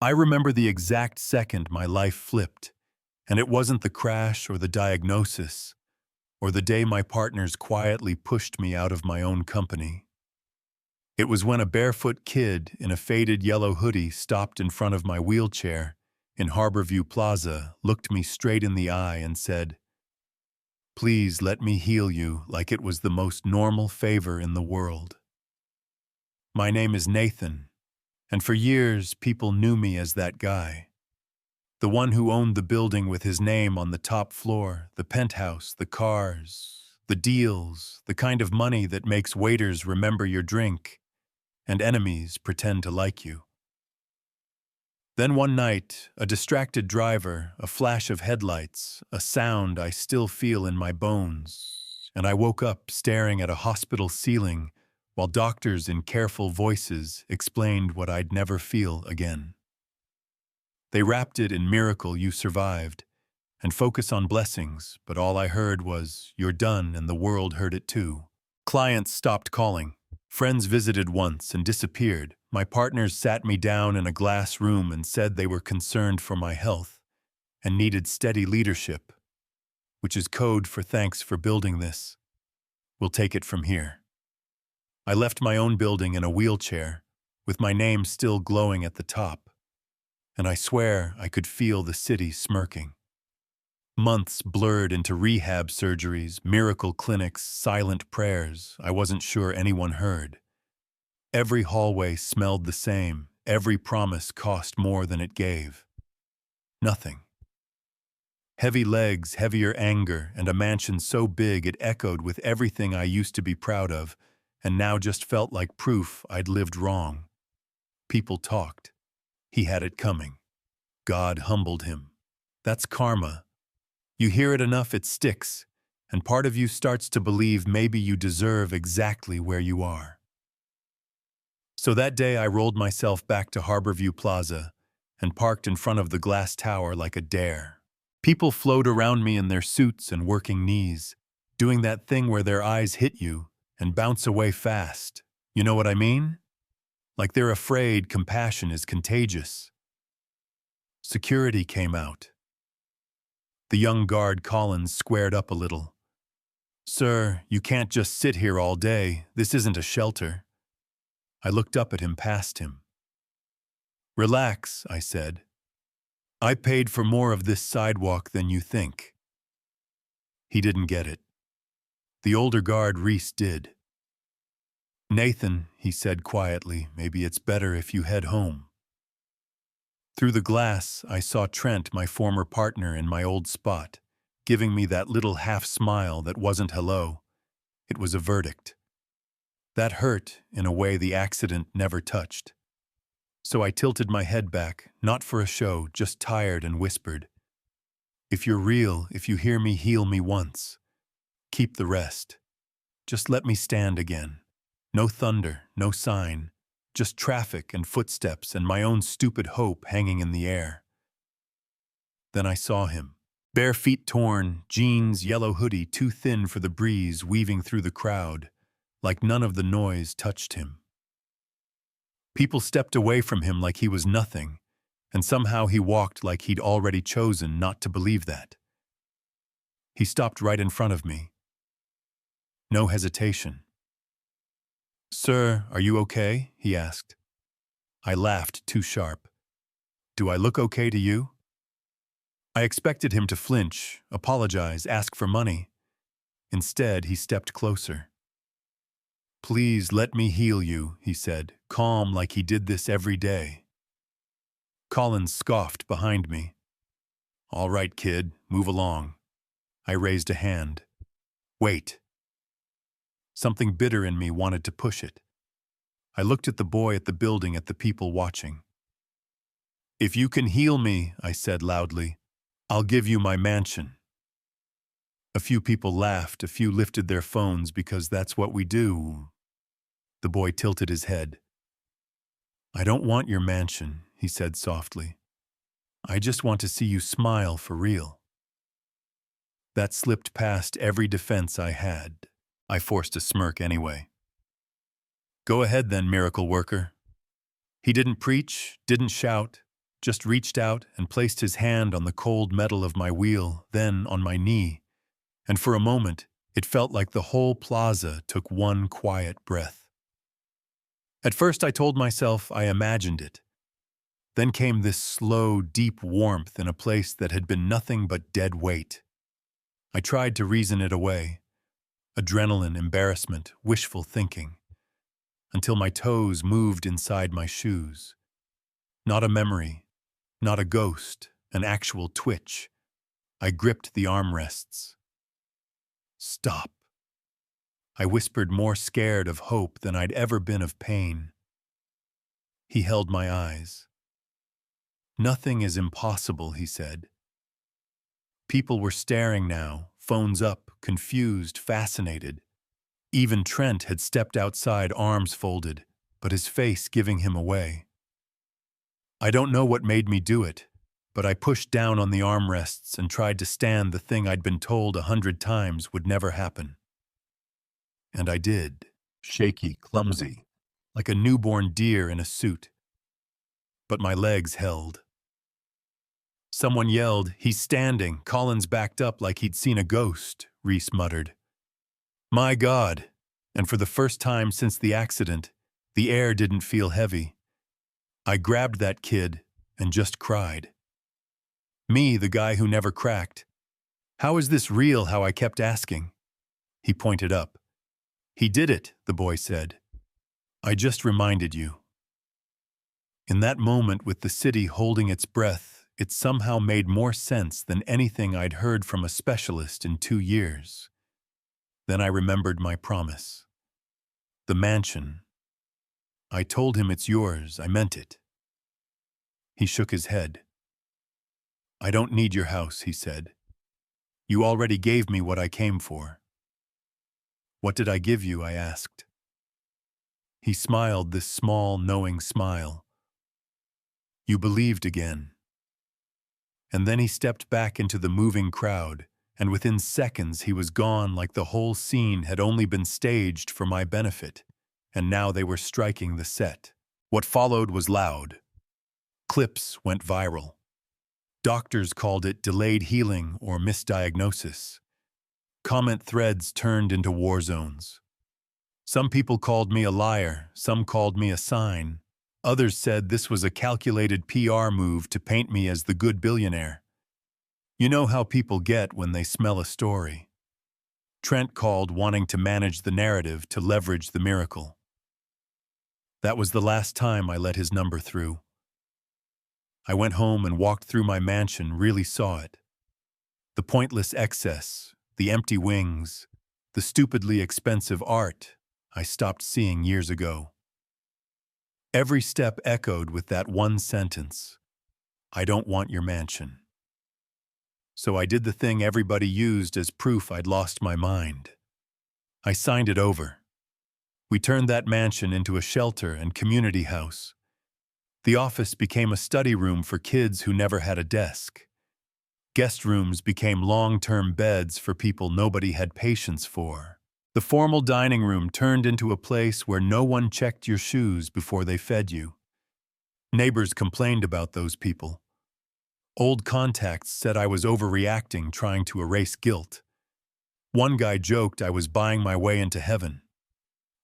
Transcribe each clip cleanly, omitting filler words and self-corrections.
I remember the exact second my life flipped, and it wasn't the crash or the diagnosis, or the day my partners quietly pushed me out of my own company. It was when a barefoot kid in a faded yellow hoodie stopped in front of my wheelchair in Harborview Plaza, looked me straight in the eye and said, "Please let me heal you," like it was the most normal favor in the world. My name is Nathan, and for years people knew me as that guy. The one who owned the building with his name on the top floor, the penthouse, the cars, the deals, the kind of money that makes waiters remember your drink and enemies pretend to like you. Then one night, a distracted driver, a flash of headlights, a sound I still feel in my bones, and I woke up staring at a hospital ceiling while doctors in careful voices explained what I'd never feel again. They wrapped it in "miracle you survived" and "focus on blessings," but all I heard was, "You're done," and the world heard it too. Clients stopped calling. Friends visited once and disappeared. My partners sat me down in a glass room and said they were concerned for my health and needed steady leadership, which is code for "thanks for building this. We'll take it from here." I left my own building in a wheelchair, with my name still glowing at the top, and I swear I could feel the city smirking. Months blurred into rehab surgeries, miracle clinics, silent prayers I wasn't sure anyone heard. Every hallway smelled the same. Every promise cost more than it gave. Nothing. Heavy legs, heavier anger, and a mansion so big it echoed with everything I used to be proud of, and now just felt like proof I'd lived wrong. People talked. He had it coming. God humbled him. That's karma. You hear it enough, it sticks, and part of you starts to believe maybe you deserve exactly where you are. So that day I rolled myself back to Harborview Plaza and parked in front of the glass tower like a dare. People flowed around me in their suits and working knees, doing that thing where their eyes hit you and bounce away fast. You know what I mean? Like they're afraid compassion is contagious. Security came out. The young guard Collins squared up a little. "Sir, you can't just sit here all day. This isn't a shelter." I looked up at him past him. "Relax," I said. "I paid for more of this sidewalk than you think." He didn't get it. The older guard, Reese, did. "Nathan," he said quietly, "maybe it's better if you head home." Through the glass, I saw Trent, my former partner in my old spot, giving me that little half-smile that wasn't hello. It was a verdict. That hurt in a way the accident never touched. So I tilted my head back, not for a show, just tired, and whispered, "If you're real, if you hear me, heal me once. Keep the rest. Just let me stand again. No thunder, no sign. Just traffic and footsteps and my own stupid hope hanging in the air." Then I saw him. Bare feet torn, jeans, yellow hoodie too thin for the breeze weaving through the crowd, like none of the noise touched him. People stepped away from him like he was nothing, and somehow he walked like he'd already chosen not to believe that. He stopped right in front of me. No hesitation. "Sir, are you okay?" he asked. I laughed too sharp. "Do I look okay to you?" I expected him to flinch, apologize, ask for money. Instead, he stepped closer. "Please let me heal you," he said, calm like he did this every day. Collins scoffed behind me. "All right, kid, move along." I raised a hand. "Wait." Something bitter in me wanted to push it. I looked at the boy at the building, at the people watching. "If you can heal me," I said loudly, "I'll give you my mansion." A few people laughed, a few lifted their phones because that's what we do. The boy tilted his head. "I don't want your mansion," he said softly. "I just want to see you smile for real." That slipped past every defense I had. I forced a smirk anyway. "Go ahead then, miracle worker." He didn't preach, didn't shout, just reached out and placed his hand on the cold metal of my wheel, then on my knee, and for a moment, it felt like the whole plaza took one quiet breath. At first I told myself I imagined it. Then came this slow, deep warmth in a place that had been nothing but dead weight. I tried to reason it away. Adrenaline, embarrassment, wishful thinking. Until my toes moved inside my shoes. Not a memory, not a ghost, an actual twitch. I gripped the armrests. Stop. I whispered, more scared of hope than I'd ever been of pain. He held my eyes. Nothing is impossible, he said. People were staring now, phones up, confused, fascinated. Even Trent had stepped outside, arms folded, but his face giving him away. I don't know what made me do it, but I pushed down on the armrests and tried to stand the thing I'd been told 100 times would never happen. And I did, shaky, clumsy, like a newborn deer in a suit. But my legs held. Someone yelled, "He's standing." Collins backed up like he'd seen a ghost, Reese muttered. My God! And for the first time since the accident, the air didn't feel heavy. I grabbed that kid and just cried. Me, the guy who never cracked. How is this real, how I kept asking? He pointed up. He did it, the boy said. I just reminded you. In that moment, with the city holding its breath, it somehow made more sense than anything I'd heard from a specialist in 2 years. Then I remembered my promise. The mansion. I told him it's yours, I meant it. He shook his head. I don't need your house, he said. You already gave me what I came for. What did I give you, I asked. He smiled, this small, knowing smile. You believed again. And then he stepped back into the moving crowd, and within seconds he was gone, like the whole scene had only been staged for my benefit, and now they were striking the set. What followed was loud. Clips went viral. Doctors called it delayed healing or misdiagnosis. Comment threads turned into war zones. Some people called me a liar, some called me a sign. Others said this was a calculated PR move to paint me as the good billionaire. You know how people get when they smell a story. Trent called, wanting to manage the narrative to leverage the miracle. That was the last time I let his number through. I went home and walked through my mansion, really saw it. The pointless excess, the empty wings, the stupidly expensive art I stopped seeing years ago. Every step echoed with that one sentence, I don't want your mansion. So I did the thing everybody used as proof I'd lost my mind. I signed it over. We turned that mansion into a shelter and community house. The office became a study room for kids who never had a desk. Guest rooms became long-term beds for people nobody had patience for. The formal dining room turned into a place where no one checked your shoes before they fed you. Neighbors complained about those people. Old contacts said I was overreacting, trying to erase guilt. One guy joked I was buying my way into heaven.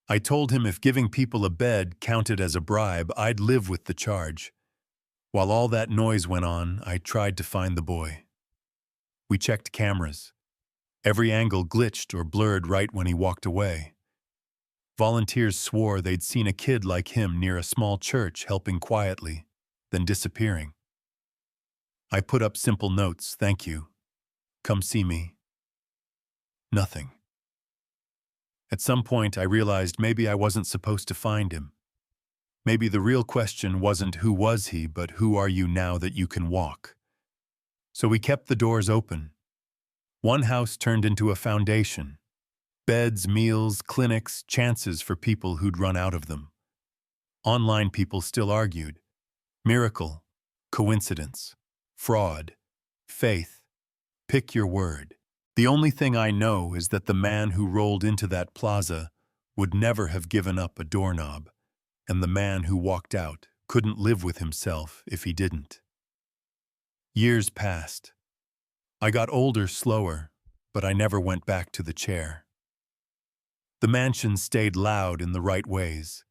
I told him if giving people a bed counted as a bribe, I'd live with the charge. While all that noise went on, I tried to find the boy. We checked cameras. Every angle glitched or blurred right when he walked away. Volunteers swore they'd seen a kid like him near a small church helping quietly, then disappearing. I put up simple notes, thank you. Come see me. Nothing. At some point, I realized maybe I wasn't supposed to find him. Maybe the real question wasn't who was he, but who are you now that you can walk? So we kept the doors open. One house turned into a foundation. Beds, meals, clinics, chances for people who'd run out of them. Online people still argued. Miracle, coincidence, fraud, faith. Pick your word. The only thing I know is that the man who rolled into that plaza would never have given up a doorknob, and the man who walked out couldn't live with himself if he didn't. Years passed. I got older slower, but I never went back to the chair. The mansion stayed loud in the right ways.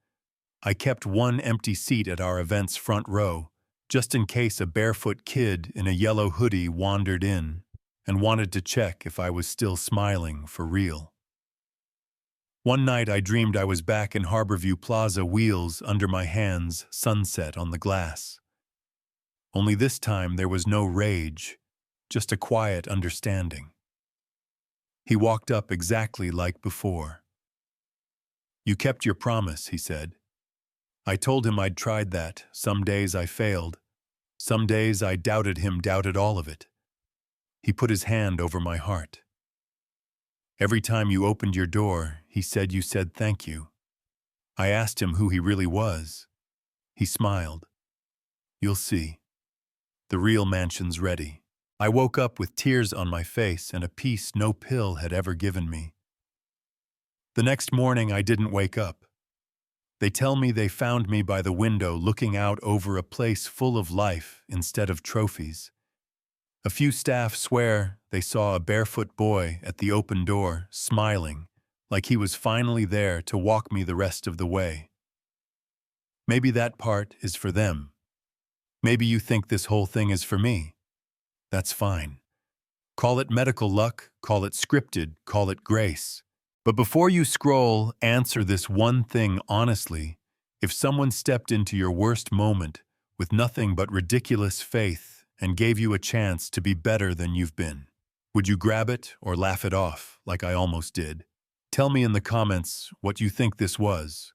I kept one empty seat at our event's front row, just in case a barefoot kid in a yellow hoodie wandered in and wanted to check if I was still smiling for real. One night I dreamed I was back in Harborview Plaza, wheels under my hands, sunset on the glass. Only this time there was no rage, just a quiet understanding. He walked up exactly like before. "You kept your promise," he said. I told him I'd tried that. Some days I failed. Some days I doubted him, doubted all of it. He put his hand over my heart. "Every time you opened your door," he said, "you said thank you." I asked him who he really was. He smiled. "You'll see. The real mansion's ready." I woke up with tears on my face and a peace no pill had ever given me. The next morning I didn't wake up. They tell me they found me by the window looking out over a place full of life instead of trophies. A few staff swear they saw a barefoot boy at the open door, smiling, like he was finally there to walk me the rest of the way. Maybe that part is for them. Maybe you think this whole thing is for me. That's fine. Call it medical luck, call it scripted, call it grace. But before you scroll, answer this one thing honestly. If someone stepped into your worst moment with nothing but ridiculous faith and gave you a chance to be better than you've been, would you grab it or laugh it off like I almost did? Tell me in the comments what you think this was.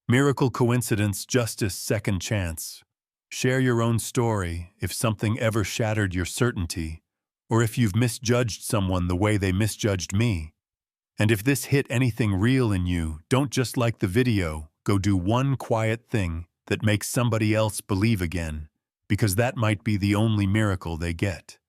Miracle, coincidence, justice, second chance. Share your own story if something ever shattered your certainty, or if you've misjudged someone the way they misjudged me. And if this hit anything real in you, don't just like the video, go do one quiet thing that makes somebody else believe again, because that might be the only miracle they get.